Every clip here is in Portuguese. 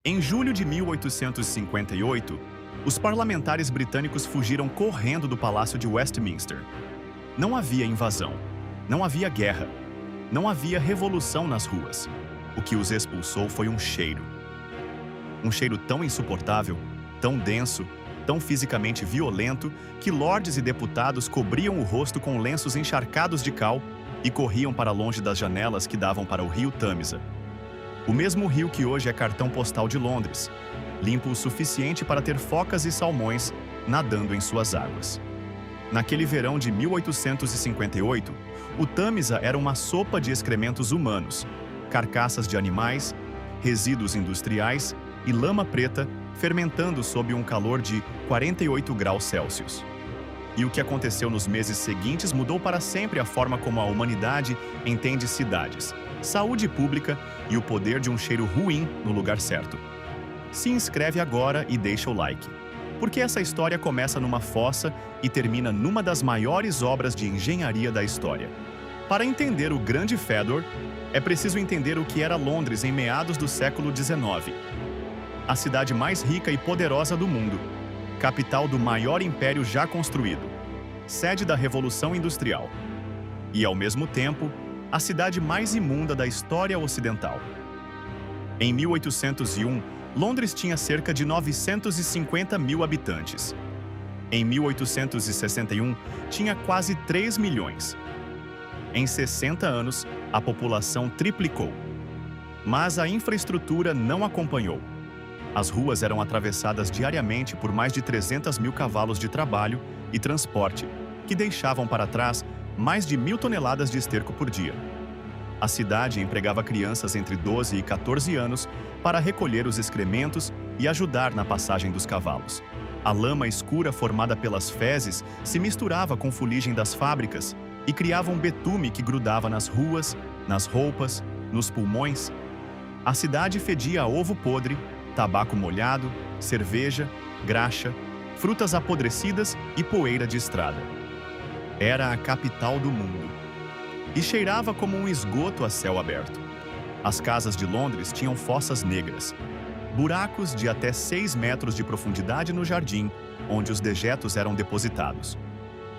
Em julho de 1858, os parlamentares britânicos fugiram correndo do Palácio de Westminster. Não havia invasão, não havia guerra, não havia revolução nas ruas. O que os expulsou foi um cheiro. Um cheiro tão insuportável, tão denso, tão fisicamente violento, que lordes e deputados cobriam o rosto com lenços encharcados de cal e corriam para longe das janelas que davam para o rio Tâmisa. O mesmo rio que hoje é cartão postal de Londres, limpo o suficiente para ter focas e salmões nadando em suas águas. Naquele verão de 1858, o Tâmisa era uma sopa de excrementos humanos, carcaças de animais, resíduos industriais e lama preta fermentando sob um calor de 48 graus Celsius. E o que aconteceu nos meses seguintes mudou para sempre a forma como a humanidade entende cidades, saúde pública e o poder de um cheiro ruim no lugar certo. Se inscreve agora e deixa o like, porque essa história começa numa fossa e termina numa das maiores obras de engenharia da história. Para entender o Grande Fedor, é preciso entender o que era Londres em meados do século XIX. A cidade mais rica e poderosa do mundo, capital do maior império já construído, sede da Revolução Industrial. E, ao mesmo tempo, a cidade mais imunda da história ocidental. Em 1801, Londres tinha cerca de 950 mil habitantes. Em 1861, tinha quase 3 milhões. Em 60 anos, a população triplicou. Mas a infraestrutura não acompanhou. As ruas eram atravessadas diariamente por mais de 300 mil cavalos de trabalho e transporte, que deixavam para trás mais de 1.000 toneladas de esterco por dia. A cidade empregava crianças entre 12 e 14 anos para recolher os excrementos e ajudar na passagem dos cavalos. A lama escura formada pelas fezes se misturava com fuligem das fábricas e criava um betume que grudava nas ruas, nas roupas, nos pulmões. A cidade fedia a ovo podre, tabaco molhado, cerveja, graxa, frutas apodrecidas e poeira de estrada. Era a capital do mundo. E cheirava como um esgoto a céu aberto. As casas de Londres tinham fossas negras, buracos de até 6 metros de profundidade no jardim, onde os dejetos eram depositados.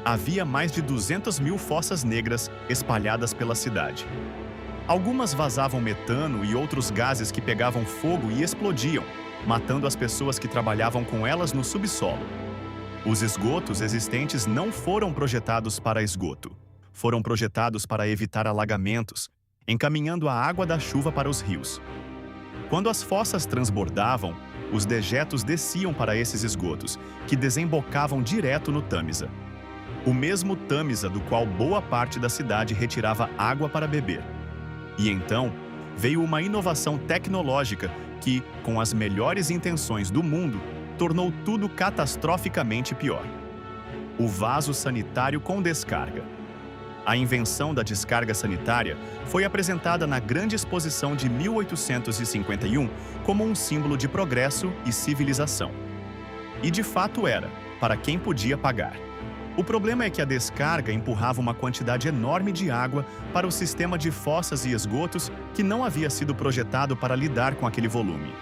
Havia mais de 200 mil fossas negras espalhadas pela cidade. Algumas vazavam metano e outros gases que pegavam fogo e explodiam, matando as pessoas que trabalhavam com elas no subsolo. Os esgotos existentes não foram projetados para esgoto. Foram projetados para evitar alagamentos, encaminhando a água da chuva para os rios. Quando as fossas transbordavam, os dejetos desciam para esses esgotos, que desembocavam direto no Tâmisa. O mesmo Tâmisa do qual boa parte da cidade retirava água para beber. E então, veio uma inovação tecnológica que, com as melhores intenções do mundo, tornou tudo catastroficamente pior. O vaso sanitário com descarga. A invenção da descarga sanitária foi apresentada na Grande Exposição de 1851 como um símbolo de progresso e civilização. E de fato era, para quem podia pagar. O problema é que a descarga empurrava uma quantidade enorme de água para o sistema de fossas e esgotos que não havia sido projetado para lidar com aquele volume.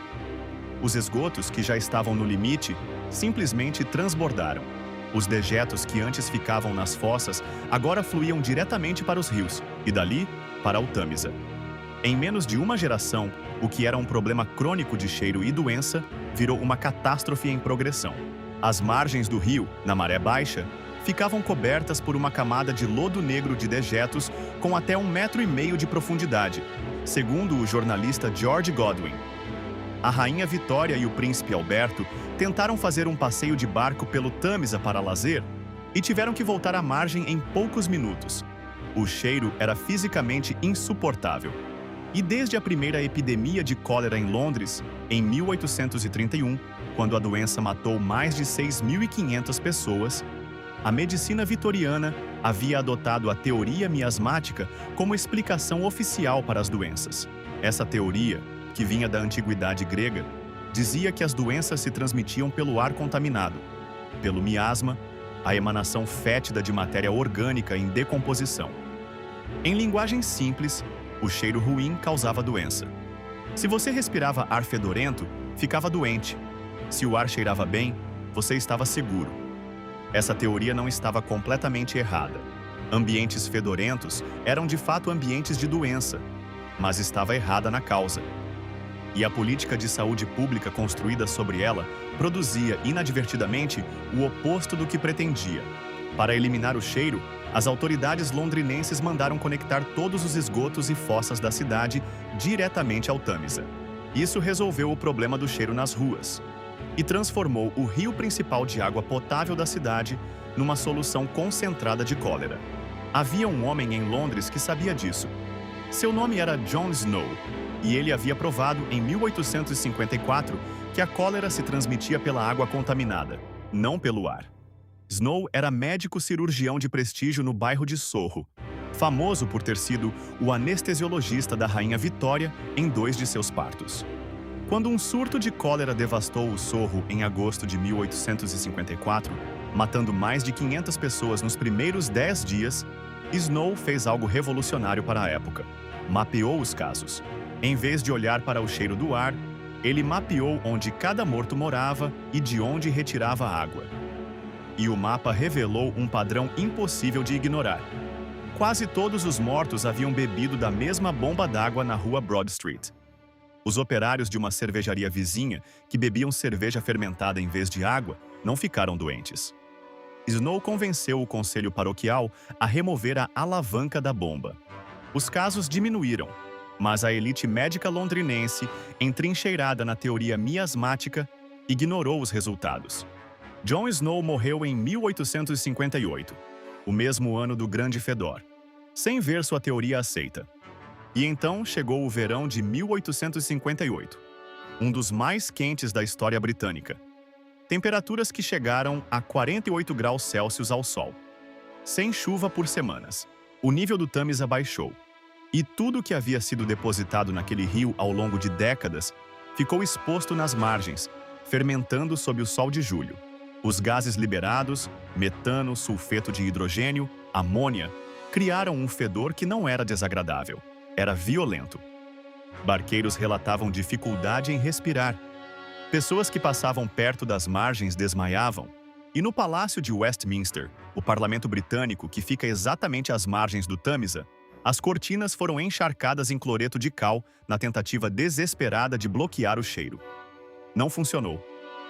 Os esgotos, que já estavam no limite, simplesmente transbordaram. Os dejetos que antes ficavam nas fossas agora fluíam diretamente para os rios e dali para o Tâmisa. Em menos de uma geração, o que era um problema crônico de cheiro e doença virou uma catástrofe em progressão. As margens do rio, na maré baixa, ficavam cobertas por uma camada de lodo negro de dejetos com até 1,5 metro de profundidade, segundo o jornalista George Godwin. A rainha Vitória e o príncipe Alberto tentaram fazer um passeio de barco pelo Tâmisa para lazer e tiveram que voltar à margem em poucos minutos. O cheiro era fisicamente insuportável. E desde a primeira epidemia de cólera em Londres, em 1831, quando a doença matou mais de 6.500 pessoas, a medicina vitoriana havia adotado a teoria miasmática como explicação oficial para as doenças. Essa teoria, que vinha da antiguidade grega, dizia que as doenças se transmitiam pelo ar contaminado, pelo miasma, a emanação fétida de matéria orgânica em decomposição. Em linguagem simples, o cheiro ruim causava doença. Se você respirava ar fedorento, ficava doente. Se o ar cheirava bem, você estava seguro. Essa teoria não estava completamente errada. Ambientes fedorentos eram de fato ambientes de doença, mas estava errada na causa. E a política de saúde pública construída sobre ela produzia inadvertidamente o oposto do que pretendia. Para eliminar o cheiro, as autoridades londrinenses mandaram conectar todos os esgotos e fossas da cidade diretamente ao Tâmisa. Isso resolveu o problema do cheiro nas ruas e transformou o rio principal de água potável da cidade numa solução concentrada de cólera. Havia um homem em Londres que sabia disso. Seu nome era John Snow, e ele havia provado em 1854 que a cólera se transmitia pela água contaminada, não pelo ar. Snow era médico cirurgião de prestígio no bairro de Soho, famoso por ter sido o anestesiologista da Rainha Vitória em 2 de seus partos. Quando um surto de cólera devastou o Soho em agosto de 1854, matando mais de 500 pessoas nos primeiros 10 dias, Snow fez algo revolucionário para a época. Mapeou os casos. Em vez de olhar para o cheiro do ar, ele mapeou onde cada morto morava e de onde retirava água. E o mapa revelou um padrão impossível de ignorar. Quase todos os mortos haviam bebido da mesma bomba d'água na rua Broad Street. Os operários de uma cervejaria vizinha, que bebiam cerveja fermentada em vez de água, não ficaram doentes. Snow convenceu o conselho paroquial a remover a alavanca da bomba. Os casos diminuíram, mas a elite médica londrinense, entrincheirada na teoria miasmática, ignorou os resultados. John Snow morreu em 1858, o mesmo ano do Grande Fedor, sem ver sua teoria aceita. E então chegou o verão de 1858, um dos mais quentes da história britânica. Temperaturas que chegaram a 48 graus Celsius ao sol. Sem chuva por semanas, o nível do Tâmisa baixou. E tudo que havia sido depositado naquele rio ao longo de décadas ficou exposto nas margens, fermentando sob o sol de julho. Os gases liberados, metano, sulfeto de hidrogênio, amônia, criaram um fedor que não era desagradável. Era violento. Barqueiros relatavam dificuldade em respirar. Pessoas que passavam perto das margens desmaiavam. E no Palácio de Westminster, o parlamento britânico, que fica exatamente às margens do Tâmisa, as cortinas foram encharcadas em cloreto de cal na tentativa desesperada de bloquear o cheiro. Não funcionou.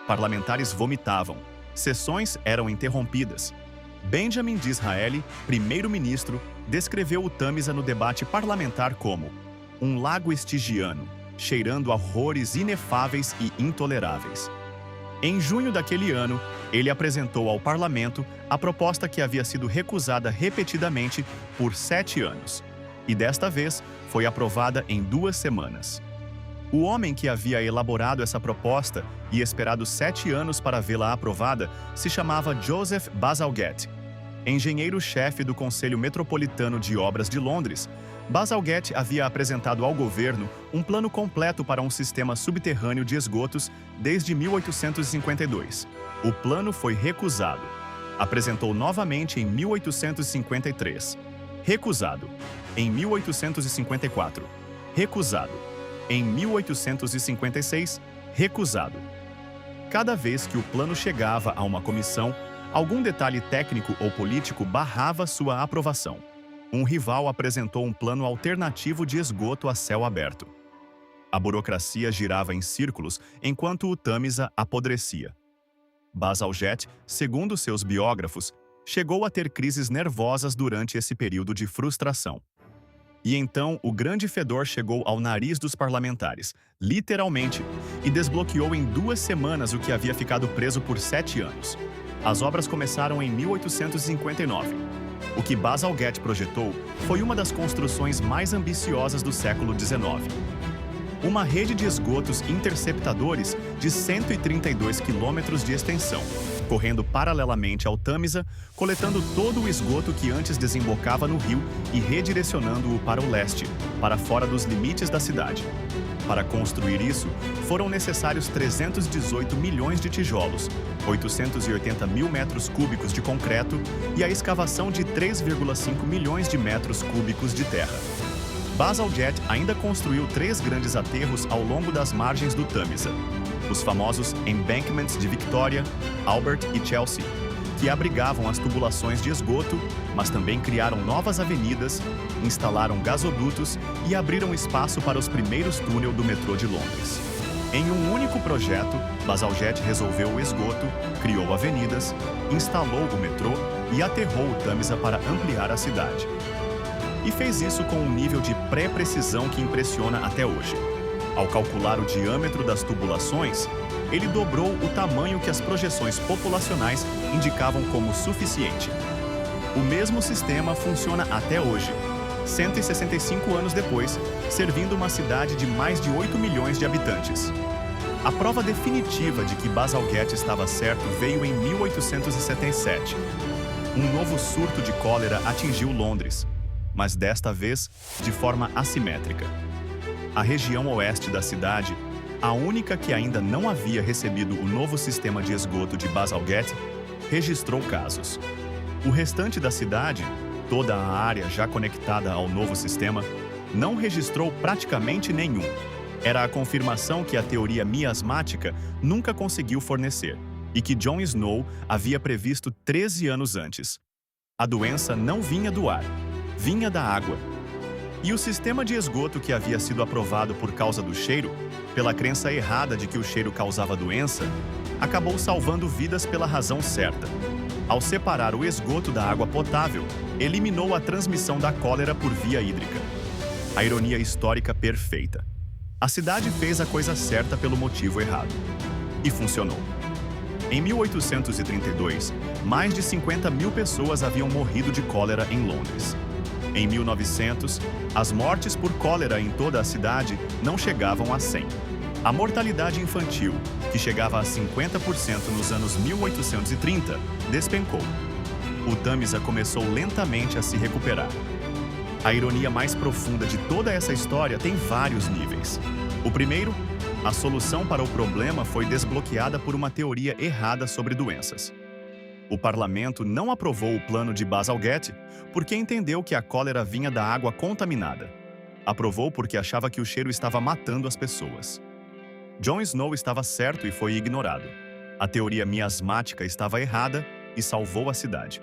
Parlamentares vomitavam. Sessões eram interrompidas. Benjamin Disraeli, primeiro-ministro, descreveu o Tâmisa no debate parlamentar como um lago estigiano, cheirando a horrores inefáveis e intoleráveis. Em junho daquele ano, ele apresentou ao parlamento a proposta que havia sido recusada repetidamente por 7 anos, e desta vez foi aprovada em 2 semanas. O homem que havia elaborado essa proposta e esperado 7 anos para vê-la aprovada se chamava Joseph Bazalgette. Engenheiro-chefe do Conselho Metropolitano de Obras de Londres, Bazalgette havia apresentado ao governo um plano completo para um sistema subterrâneo de esgotos desde 1852. O plano foi recusado. Apresentou novamente em 1853. Recusado. Em 1854. Recusado. Em 1856. Recusado. Cada vez que o plano chegava a uma comissão, algum detalhe técnico ou político barrava sua aprovação. Um rival apresentou um plano alternativo de esgoto a céu aberto. A burocracia girava em círculos enquanto o Tâmisa apodrecia. Bazalgette, segundo seus biógrafos, chegou a ter crises nervosas durante esse período de frustração. E então o grande fedor chegou ao nariz dos parlamentares, literalmente, e desbloqueou em 2 semanas o que havia ficado preso por 7 anos. As obras começaram em 1859. O que Bazalgette projetou foi uma das construções mais ambiciosas do século XIX. Uma rede de esgotos interceptadores de 132 quilômetros de extensão, correndo paralelamente ao Tâmisa, coletando todo o esgoto que antes desembocava no rio e redirecionando-o para o leste, para fora dos limites da cidade. Para construir isso, foram necessários 318 milhões de tijolos, 880 mil metros cúbicos de concreto e a escavação de 3,5 milhões de metros cúbicos de terra. Bazalgette ainda construiu 3 grandes aterros ao longo das margens do Tâmisa. os famosos embankments de Victoria, Albert e Chelsea, que abrigavam as tubulações de esgoto, mas também criaram novas avenidas, instalaram gasodutos e abriram espaço para os primeiros túneis do metrô de Londres. Em um único projeto, Bazalgette resolveu o esgoto, criou avenidas, instalou o metrô e aterrou o Tâmisa para ampliar a cidade. E fez isso com um nível de pré-precisão que impressiona até hoje. Ao calcular o diâmetro das tubulações, ele dobrou o tamanho que as projeções populacionais indicavam como suficiente. O mesmo sistema funciona até hoje, 165 anos depois, servindo uma cidade de mais de 8 milhões de habitantes. A prova definitiva de que Bazalgette estava certo veio em 1877. Um novo surto de cólera atingiu Londres, mas desta vez de forma assimétrica. A região oeste da cidade, a única que ainda não havia recebido o novo sistema de esgoto de Bazalgette, registrou casos. O restante da cidade, toda a área já conectada ao novo sistema, não registrou praticamente nenhum. Era a confirmação que a teoria miasmática nunca conseguiu fornecer e que John Snow havia previsto 13 anos antes. A doença não vinha do ar, vinha da água. E o sistema de esgoto que havia sido aprovado por causa do cheiro, pela crença errada de que o cheiro causava doença, acabou salvando vidas pela razão certa. Ao separar o esgoto da água potável, eliminou a transmissão da cólera por via hídrica. A ironia histórica perfeita. A cidade fez a coisa certa pelo motivo errado. E funcionou. Em 1832, mais de 50 mil pessoas haviam morrido de cólera em Londres. Em 1900, as mortes por cólera em toda a cidade não chegavam a 100. A mortalidade infantil, que chegava a 50% nos anos 1830, despencou. O Tâmisa começou lentamente a se recuperar. A ironia mais profunda de toda essa história tem vários níveis. O primeiro, a solução para o problema foi desbloqueada por uma teoria errada sobre doenças. O parlamento não aprovou o plano de Bazalgette porque entendeu que a cólera vinha da água contaminada. Aprovou porque achava que o cheiro estava matando as pessoas. John Snow estava certo e foi ignorado. A teoria miasmática estava errada e salvou a cidade.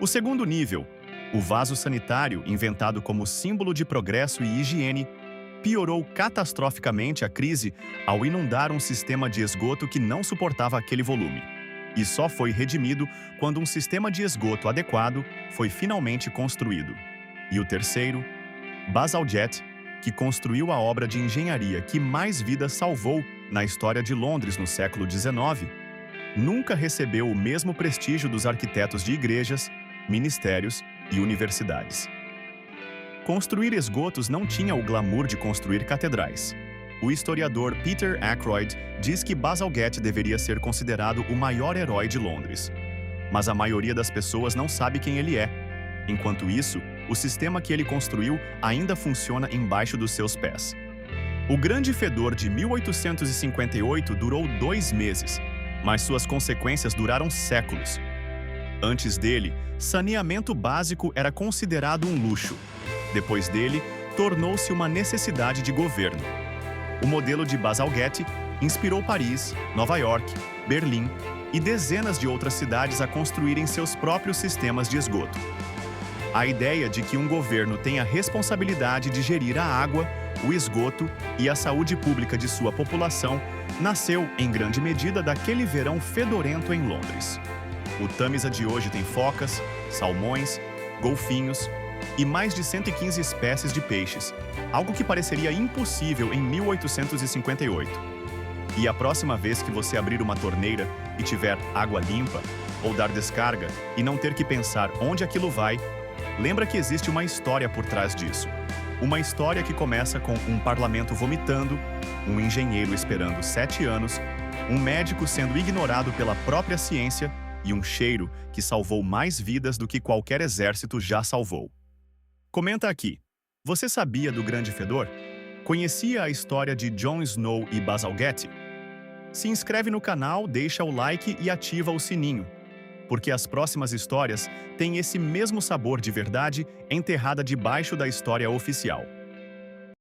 O segundo nível, o vaso sanitário, inventado como símbolo de progresso e higiene, piorou catastroficamente a crise ao inundar um sistema de esgoto que não suportava aquele volume. E só foi redimido quando um sistema de esgoto adequado foi finalmente construído. E o terceiro, Bazalgette, que construiu a obra de engenharia que mais vidas salvou na história de Londres no século XIX, nunca recebeu o mesmo prestígio dos arquitetos de igrejas, ministérios e universidades. Construir esgotos não tinha o glamour de construir catedrais. O historiador Peter Ackroyd diz que Bazalgette deveria ser considerado o maior herói de Londres. Mas a maioria das pessoas não sabe quem ele é. Enquanto isso, o sistema que ele construiu ainda funciona embaixo dos seus pés. O Grande Fedor de 1858 durou 2 meses, mas suas consequências duraram séculos. Antes dele, saneamento básico era considerado um luxo. Depois dele, tornou-se uma necessidade de governo. O modelo de Bazalgette inspirou Paris, Nova York, Berlim e dezenas de outras cidades a construírem seus próprios sistemas de esgoto. A ideia de que um governo tem a responsabilidade de gerir a água, o esgoto e a saúde pública de sua população nasceu, em grande medida, daquele verão fedorento em Londres. O Tâmisa de hoje tem focas, salmões, golfinhos e mais de 115 espécies de peixes, algo que pareceria impossível em 1858. E a próxima vez que você abrir uma torneira e tiver água limpa, ou dar descarga e não ter que pensar onde aquilo vai, lembra que existe uma história por trás disso. Uma história que começa com um parlamento vomitando, um engenheiro esperando 7 anos, um médico sendo ignorado pela própria ciência e um cheiro que salvou mais vidas do que qualquer exército já salvou. Comenta aqui. Você sabia do Grande Fedor? Conhecia a história de John Snow e Bazalgette? Se inscreve no canal, deixa o like e ativa o sininho, porque as próximas histórias têm esse mesmo sabor de verdade enterrada debaixo da história oficial.